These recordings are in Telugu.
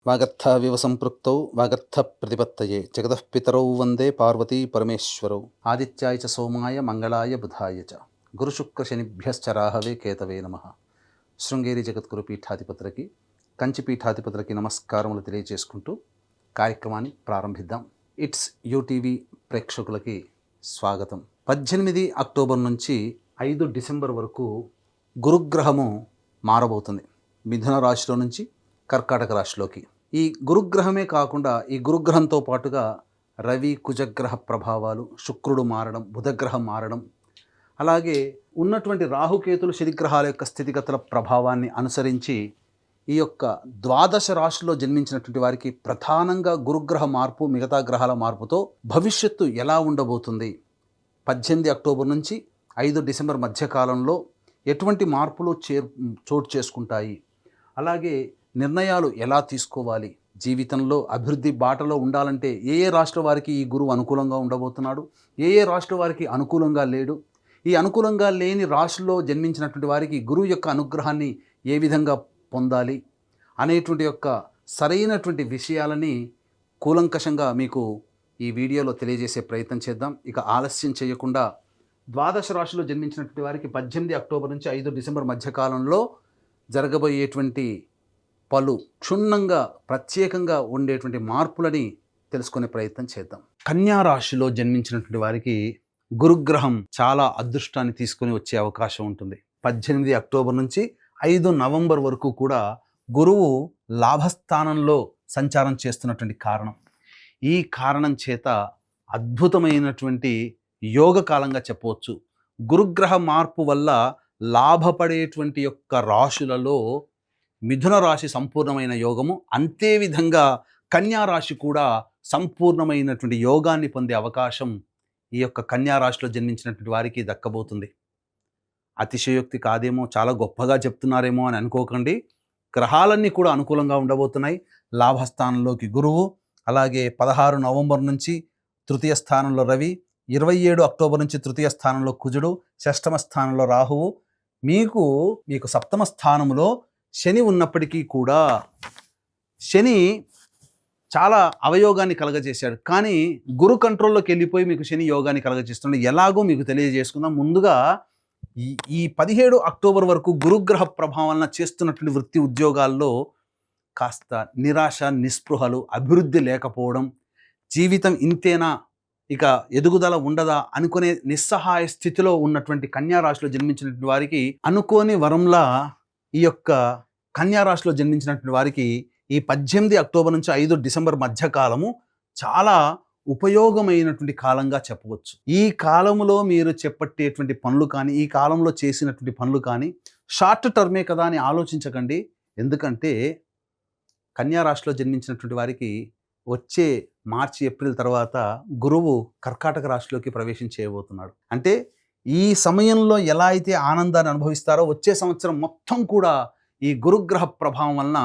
వాగర్థావివ సంపృక్తౌ వాగర్థ ప్రతిపత్తయే జగతః పితరౌ వందే పార్వతీ పరమేశ్వరౌ ఆదిత్యాయ చ సోమాయ మంగళాయ బుధాయ చ గురుశుక్ర శనిభ్యశ్చ రాహవే కేతవే నమః. శృంగేరి జగద్గురు పీఠాధిపతులకి కంచి పీఠాధిపతులకి నమస్కారములు తెలియజేసుకుంటూ కార్యక్రమాన్ని ప్రారంభిద్దాం. ఇట్స్ యూటీవీ ప్రేక్షకులకి స్వాగతం. 18 అక్టోబర్ నుంచి 5 డిసెంబర్ వరకు గురుగ్రహము మారబోతుంది. మిథున రాశిలో నుంచి కర్కాటక రాశిలోకి. ఈ గురుగ్రహమే కాకుండా ఈ గురుగ్రహంతో పాటుగా రవి కుజగ్రహ ప్రభావాలు, శుక్రుడు మారడం, బుధగ్రహం మారడం, అలాగే ఉన్నటువంటి రాహుకేతులు శనిగ్రహాల యొక్క స్థితిగతుల ప్రభావాన్ని అనుసరించి ఈ యొక్క ద్వాదశ రాశిలో జన్మించినటువంటి వారికి ప్రధానంగా గురుగ్రహ మార్పు, మిగతా గ్రహాల మార్పుతో భవిష్యత్తు ఎలా ఉండబోతుంది, 18 అక్టోబర్ నుంచి 5 డిసెంబర్ మధ్యకాలంలో ఎటువంటి మార్పులు చోటు చేసుకుంటాయి, అలాగే నిర్ణయాలు ఎలా తీసుకోవాలి, జీవితంలో అభివృద్ధి బాటలో ఉండాలంటే ఏ రాష్ట్ర వారికి ఈ గురువు అనుకూలంగా ఉండబోతున్నాడు, ఏ రాష్ట్ర వారికి అనుకూలంగా లేడు, ఈ అనుకూలంగా లేని రాశిలో జన్మించినటువంటి వారికి గురువు యొక్క అనుగ్రహాన్ని ఏ విధంగా పొందాలి అనేటువంటి యొక్క సరైనటువంటి విషయాలని కూలంకషంగా మీకు ఈ వీడియోలో తెలియజేసే ప్రయత్నం చేద్దాం. ఇక ఆలస్యం చేయకుండా ద్వాదశ రాశిలో జన్మించినటువంటి వారికి 18 అక్టోబర్ నుంచి 5 డిసెంబర్ మధ్యకాలంలో జరగబోయేటువంటి పలు క్షుణ్ణంగా ప్రత్యేకంగా ఉండేటువంటి మార్పులని తెలుసుకునే ప్రయత్నం చేద్దాం. కన్యా రాశిలో జన్మించినటువంటి వారికి గురుగ్రహం చాలా అదృష్టాన్ని తీసుకొని వచ్చే అవకాశం ఉంటుంది. 18 అక్టోబర్ నుంచి 5 నవంబర్ వరకు కూడా గురువు లాభస్థానంలో సంచారం చేస్తున్నటువంటి కారణం. ఈ కారణం చేత అద్భుతమైనటువంటి యోగ కాలంగా చెప్పవచ్చు. గురుగ్రహ మార్పు వల్ల లాభపడేటువంటి యొక్క రాశులలో మిథున రాశి సంపూర్ణమైన యోగము, అంతే విధంగా కన్యా రాశి కూడా సంపూర్ణమైనటువంటి యోగాన్ని పొందే అవకాశం ఈ యొక్క కన్యా రాశిలో జన్మించినటువంటి వారికి దక్కబోతుంది. అతిశయోక్తి కాదేమో, చాలా గొప్పగా చెప్తున్నారేమో అని అనుకోకండి. గ్రహాలన్నీ కూడా అనుకూలంగా ఉండబోతున్నాయి. లాభస్థానంలోకి గురువు, అలాగే 16 నవంబర్ నుంచి తృతీయ స్థానంలో రవి, 27 అక్టోబర్ నుంచి తృతీయ స్థానంలో కుజుడు, షష్టమ స్థానంలో రాహువు, మీకు సప్తమ స్థానంలో శని ఉన్నప్పటికీ కూడా శని చాలా అవయోగాన్ని కలగజేశాడు. కానీ గురు కంట్రోల్లోకి వెళ్ళిపోయి మీకు శని యోగాన్ని కలగజేస్తున్నాడు. ఎలాగో మీకు తెలియజేసుకుందాం. ముందుగా ఈ 17 అక్టోబర్ వరకు గురుగ్రహ ప్రభావం వలన చేస్తున్నటువంటి వృత్తి ఉద్యోగాల్లో కాస్త నిరాశ, నిస్పృహలు, అభివృద్ధి లేకపోవడం, జీవితం ఇంతేనా, ఇక ఎదుగుదల ఉండదా అనుకునే నిస్సహాయ స్థితిలో ఉన్నటువంటి కన్యా రాశిలో జన్మించినటువంటి వారికి అనుకోని వరంలా ఈ యొక్క కన్యా రాశిలో జన్మించినటువంటి వారికి ఈ 18 అక్టోబర్ నుంచి 5 డిసెంబర్ మధ్యకాలము చాలా ఉపయోగమైనటువంటి కాలంగా చెప్పవచ్చు. ఈ కాలంలో మీరు చేపట్టేటువంటి పనులు కానీ, ఈ కాలంలో చేసినటువంటి పనులు కానీ షార్ట్ టర్మే కదా అని ఆలోచించకండి. ఎందుకంటే కన్యా రాశిలో జన్మించినటువంటి వారికి వచ్చే మార్చి, ఏప్రిల్ తర్వాత గురువు కర్కాటక రాశిలోకి ప్రవేశం చేయబోతున్నాడు. అంటే ఈ సమయంలో ఎలా అయితే ఆనందాన్ని అనుభవిస్తారో వచ్చే సంవత్సరం మొత్తం కూడా ఈ గురుగ్రహ ప్రభావం వలన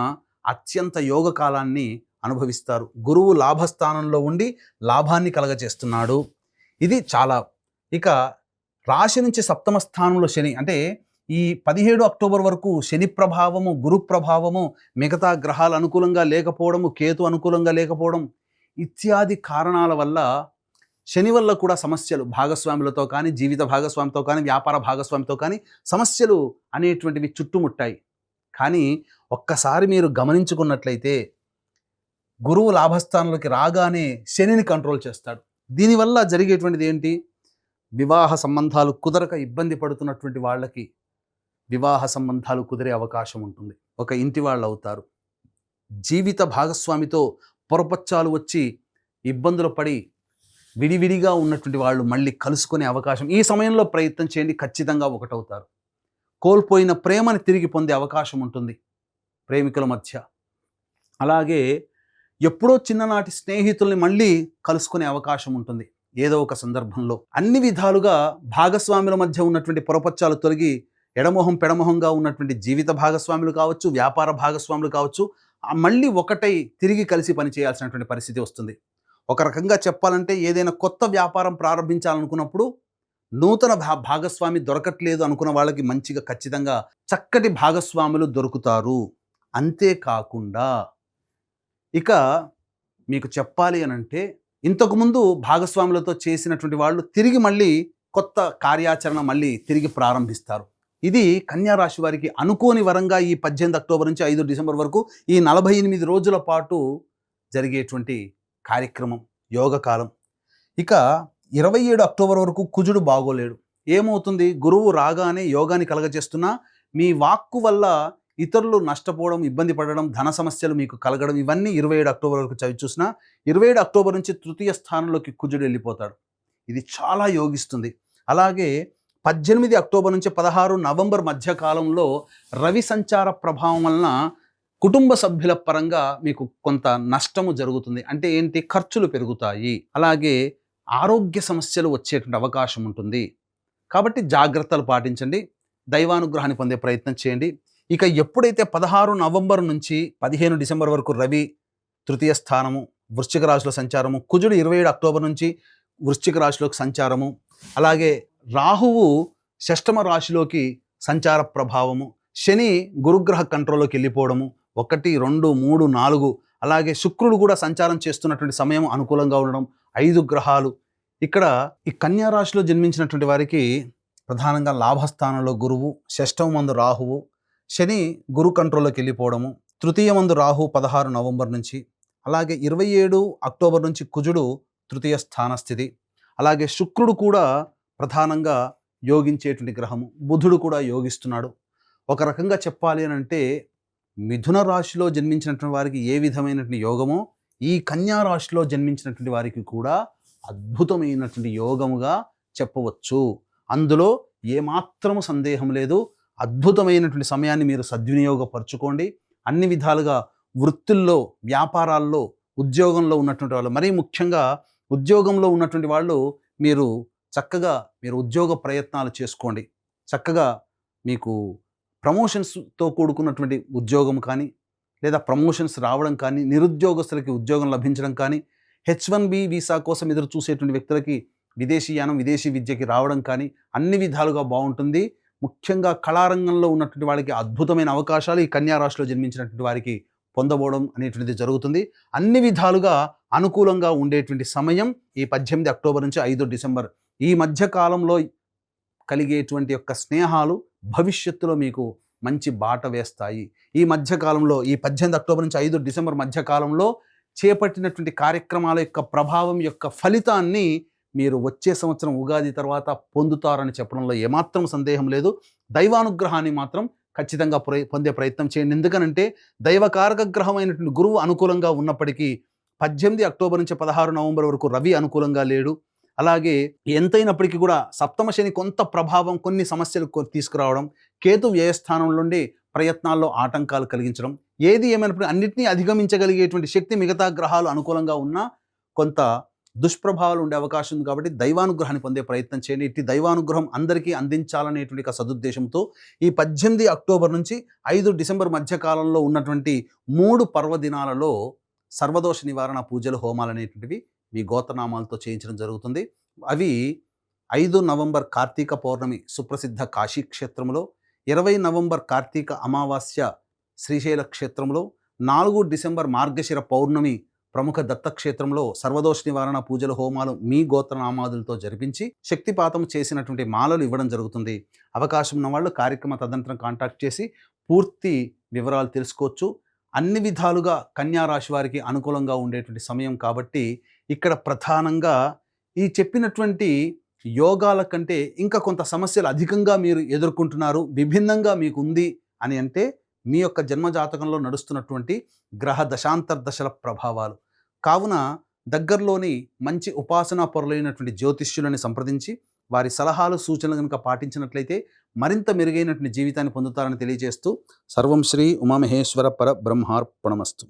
అత్యంత యోగ కాలాన్ని అనుభవిస్తారు. గురువు లాభస్థానంలో ఉండి లాభాన్ని కలగజేస్తున్నాడు. ఇది చాలా. ఇక రాశి నుంచి సప్తమ స్థానంలో శని, అంటే ఈ 17 అక్టోబర్ వరకు శని ప్రభావము, గురు ప్రభావము, మిగతా గ్రహాలు అనుకూలంగా లేకపోవడము, కేతు అనుకూలంగా లేకపోవడం ఇత్యాది కారణాల వల్ల శని వల్ల కూడా సమస్యలు భాగస్వాములతో కానీ, జీవిత భాగస్వామితో కానీ, వ్యాపార భాగస్వామితో కానీ సమస్యలు అనేటువంటివి చుట్టుముట్టాయి. కానీ ఒక్కసారి మీరు గమనించుకున్నట్లయితే గురువు లాభస్థానంలోకి రాగానే శనిని కంట్రోల్ చేస్తాడు. దీనివల్ల జరిగేటువంటిది ఏంటి, వివాహ సంబంధాలు కుదరక ఇబ్బంది పడుతున్నటువంటి వాళ్ళకి వివాహ సంబంధాలు కుదిరే అవకాశం ఉంటుంది. ఒక ఇంటి వాళ్ళు అవుతారు. జీవిత భాగస్వామితో పొరపచ్చాలు వచ్చి ఇబ్బందులు పడి విడివిడిగా ఉన్నటువంటి వాళ్ళు మళ్ళీ కలుసుకునే అవకాశం ఈ సమయంలో ప్రయత్నం చేయండి, ఖచ్చితంగా ఒకటవుతారు. కోల్పోయిన ప్రేమని తిరిగి పొందే అవకాశం ఉంటుంది ప్రేమికుల మధ్య. అలాగే ఎప్పుడో చిన్ననాటి స్నేహితుల్ని మళ్ళీ కలుసుకునే అవకాశం ఉంటుంది ఏదో ఒక సందర్భంలో. అన్ని విధాలుగా భాగస్వాముల మధ్య ఉన్నటువంటి పొరపచ్చాలు తొలగి ఎడమొహం పెడమొహంగా ఉన్నటువంటి జీవిత భాగస్వాములు కావచ్చు, వ్యాపార భాగస్వాములు కావచ్చు, మళ్ళీ ఒకటై తిరిగి కలిసి పనిచేయాల్సినటువంటి పరిస్థితి వస్తుంది. ఒక రకంగా చెప్పాలంటే ఏదైనా కొత్త వ్యాపారం ప్రారంభించాలనుకున్నప్పుడు నూతన భాగస్వామి దొరకట్లేదు అనుకున్న వాళ్ళకి మంచిగా ఖచ్చితంగా చక్కటి భాగస్వాములు దొరుకుతారు. అంతేకాకుండా ఇక మీకు చెప్పాలి అనంటే ఇంతకుముందు భాగస్వాములతో చేసినటువంటి వాళ్ళు తిరిగి మళ్ళీ కొత్త కార్యాచరణ మళ్ళీ తిరిగి ప్రారంభిస్తారు. ఇది కన్యా రాశి వారికి అనుకోని వరంగా ఈ 18 అక్టోబర్ నుంచి 5 డిసెంబర్ వరకు ఈ 48 రోజుల పాటు జరిగేటువంటి కార్యక్రమం, యోగకాలం. ఇక 27 అక్టోబర్ వరకు కుజుడు బాగోలేడు. ఏమవుతుంది? గురువు రాగానే యోగాన్ని కలగజేస్తున్నా మీ వాక్కు వల్ల ఇతరులు నష్టపోవడం, ఇబ్బంది పడడం, ధన సమస్యలు మీకు కలగడం, ఇవన్నీ 27 అక్టోబర్ వరకు చవి చూసినా 27 అక్టోబర్ నుంచి తృతీయ స్థానంలోకి కుజుడు వెళ్ళిపోతాడు. ఇది చాలా యోగిస్తుంది. అలాగే 18 అక్టోబర్ నుంచి 16 నవంబర్ మధ్య కాలంలో రవి సంచార ప్రభావం వలన కుటుంబ సభ్యుల పరంగా మీకు కొంత నష్టము జరుగుతుంది. అంటే ఏంటి? ఖర్చులు పెరుగుతాయి. అలాగే ఆరోగ్య సమస్యలు వచ్చేటువంటి అవకాశం ఉంటుంది. కాబట్టి జాగ్రత్తలు పాటించండి. దైవానుగ్రహాన్ని పొందే ప్రయత్నం చేయండి. ఇక ఎప్పుడైతే 16 నవంబర్ నుంచి 15 డిసెంబర్ వరకు రవి తృతీయ స్థానము, వృశ్చిక రాశిలో సంచారము, కుజుడు 27 అక్టోబర్ నుంచి వృశ్చిక రాశిలోకి సంచారము, అలాగే రాహువు షష్టమ రాశిలోకి సంచార ప్రభావము, శని గురుగ్రహ కంట్రోల్లోకి వెళ్ళిపోవడము, 1, 2, 3, 4, అలాగే శుక్రుడు కూడా సంచారం చేస్తున్నటువంటి సమయం అనుకూలంగా ఉండడం, 5 గ్రహాలు. ఇక్కడ ఈ కన్యా రాశిలో జన్మించినటువంటి వారికి ప్రధానంగా లాభస్థానంలో గురువు, షష్టమందు రాహువు, శని గురు కంట్రోల్లోకి వెళ్ళిపోవడము, తృతీయమందు రాహు 16 నవంబర్ నుంచి, అలాగే 27 అక్టోబర్ నుంచి కుజుడు తృతీయ స్థాన స్థితి, అలాగే శుక్రుడు కూడా ప్రధానంగా యోగించేటువంటి గ్రహము, బుధుడు కూడా యోగిస్తున్నాడు. ఒక రకంగా చెప్పాలి అని అంటే మిథున రాశిలో జన్మించినటువంటి వారికి ఏ విధమైనటువంటి యోగమో ఈ కన్యా రాశిలో జన్మించినటువంటి వారికి కూడా అద్భుతమైనటువంటి యోగముగా చెప్పవచ్చు. అందులో ఏమాత్రము సందేహం లేదు. అద్భుతమైనటువంటి సమయాన్ని మీరు సద్వినియోగపరచుకోండి. అన్ని విధాలుగా వృత్తుల్లో, వ్యాపారాల్లో, ఉద్యోగంలో ఉన్నటువంటి వాళ్ళు, మరీ ముఖ్యంగా ఉద్యోగంలో ఉన్నటువంటి వాళ్ళు మీరు చక్కగా ఉద్యోగ ప్రయత్నాలు చేసుకోండి. చక్కగా మీకు ప్రమోషన్స్తో కూడుకున్నటువంటి ఉద్యోగం కానీ, లేదా ప్రమోషన్స్ రావడం కానీ, నిరుద్యోగస్తులకి ఉద్యోగం లభించడం కానీ, H1B వీసా కోసం ఎదురు చూసేటువంటి వ్యక్తులకి విదేశీయానం, విదేశీ విద్యకి రావడం కానీ అన్ని విధాలుగా బాగుంటుంది. ముఖ్యంగా కళారంగంలో ఉన్నటువంటి వాళ్ళకి అద్భుతమైన అవకాశాలు ఈ కన్యా రాశిలో జన్మించినటువంటి వారికి పొందబోవడం అనేటువంటిది జరుగుతుంది. అన్ని విధాలుగా అనుకూలంగా ఉండేటువంటి సమయం ఈ 18 అక్టోబర్ నుంచి 5 డిసెంబర్ ఈ మధ్య కాలంలో కలిగేటువంటి యొక్క స్నేహాలు భవిష్యత్తులో మీకు మంచి బాట వేస్తాయి. ఈ మధ్యకాలంలో ఈ 18 అక్టోబర్ నుంచి 5 డిసెంబర్ మధ్యకాలంలో చేపట్టినటువంటి కార్యక్రమాల యొక్క ప్రభావం యొక్క ఫలితాన్ని మీరు వచ్చే సంవత్సరం ఉగాది తర్వాత పొందుతారని చెప్పడంలో ఏమాత్రం సందేహం లేదు. దైవానుగ్రహాన్ని మాత్రం ఖచ్చితంగా పొందే ప్రయత్నం చేయండి. ఎందుకనంటే దైవకారక గ్రహం అయినటువంటి గురువు అనుకూలంగా ఉన్నప్పటికీ 18 అక్టోబర్ నుంచి 16 నవంబర్ వరకు రవి అనుకూలంగా లేడు. అలాగే ఎంతైనప్పటికీ కూడా సప్తమ శని కొంత ప్రభావం, కొన్ని సమస్యలు తీసుకురావడం, కేతు వ్యయస్థానం నుండి ప్రయత్నాల్లో ఆటంకాలు కలిగించడం, ఏది ఏమైనప్పుడు అన్నింటినీ అధిగమించగలిగేటువంటి శక్తి మిగతా గ్రహాలు అనుకూలంగా ఉన్నా కొంత దుష్ప్రభావాలు ఉండే అవకాశం ఉంది. కాబట్టి దైవానుగ్రహాన్ని పొందే ప్రయత్నం చేయండి. ఇట్టి దైవానుగ్రహం అందరికీ అందించాలనేటువంటి సదుద్దేశంతో ఈ 18 అక్టోబర్ నుంచి 5 డిసెంబర్ మధ్యకాలంలో ఉన్నటువంటి 3 పర్వదినాలలో సర్వదోష నివారణ పూజలు, హోమాలు అనేటువంటివి మీ గోత్రనామాలతో చేయించడం జరుగుతుంది. అవి 5 నవంబర్ కార్తీక పౌర్ణమి సుప్రసిద్ధ కాశీ క్షేత్రంలో, 20 నవంబర్ కార్తీక అమావాస్య శ్రీశైల క్షేత్రంలో, 4 డిసెంబర్ మార్గశిర పౌర్ణమి ప్రముఖ దత్తక్షేత్రంలో సర్వదోష నివారణ పూజలు, హోమాలు మీ గోత్రనామాదులతో జరిపించి శక్తిపాతం చేసినటువంటి మాలలు ఇవ్వడం జరుగుతుంది. అవకాశం ఉన్న వాళ్ళు కార్యక్రమ తదనంతరం కాంటాక్ట్ చేసి పూర్తి వివరాలు తెలుసుకోవచ్చు. అన్ని విధాలుగా కన్యా రాశి వారికి అనుకూలంగా ఉండేటువంటి సమయం కాబట్టి ఇక్కడ ప్రధానంగా ఈ చెప్పినటువంటి యోగాల కంటే ఇంకా కొంత సమస్యలు అధికంగా మీరు ఎదుర్కొంటున్నారు, విభిన్నంగా మీకు ఉంది అని అంటే మీ యొక్క జన్మజాతకంలో నడుస్తున్నటువంటి గ్రహ దశాంతర్దశల ప్రభావాలు. కావున దగ్గరలోని మంచి ఉపాసనా పరులైనటువంటి జ్యోతిష్యులని సంప్రదించి వారి సలహాలు, సూచనలు కనుక పాటించినట్లయితే మరింత మెరుగైనటువంటి జీవితాన్ని పొందుతారని తెలియజేస్తూ సర్వం శ్రీ ఉమామహేశ్వర పర బ్రహ్మార్పణమస్తు.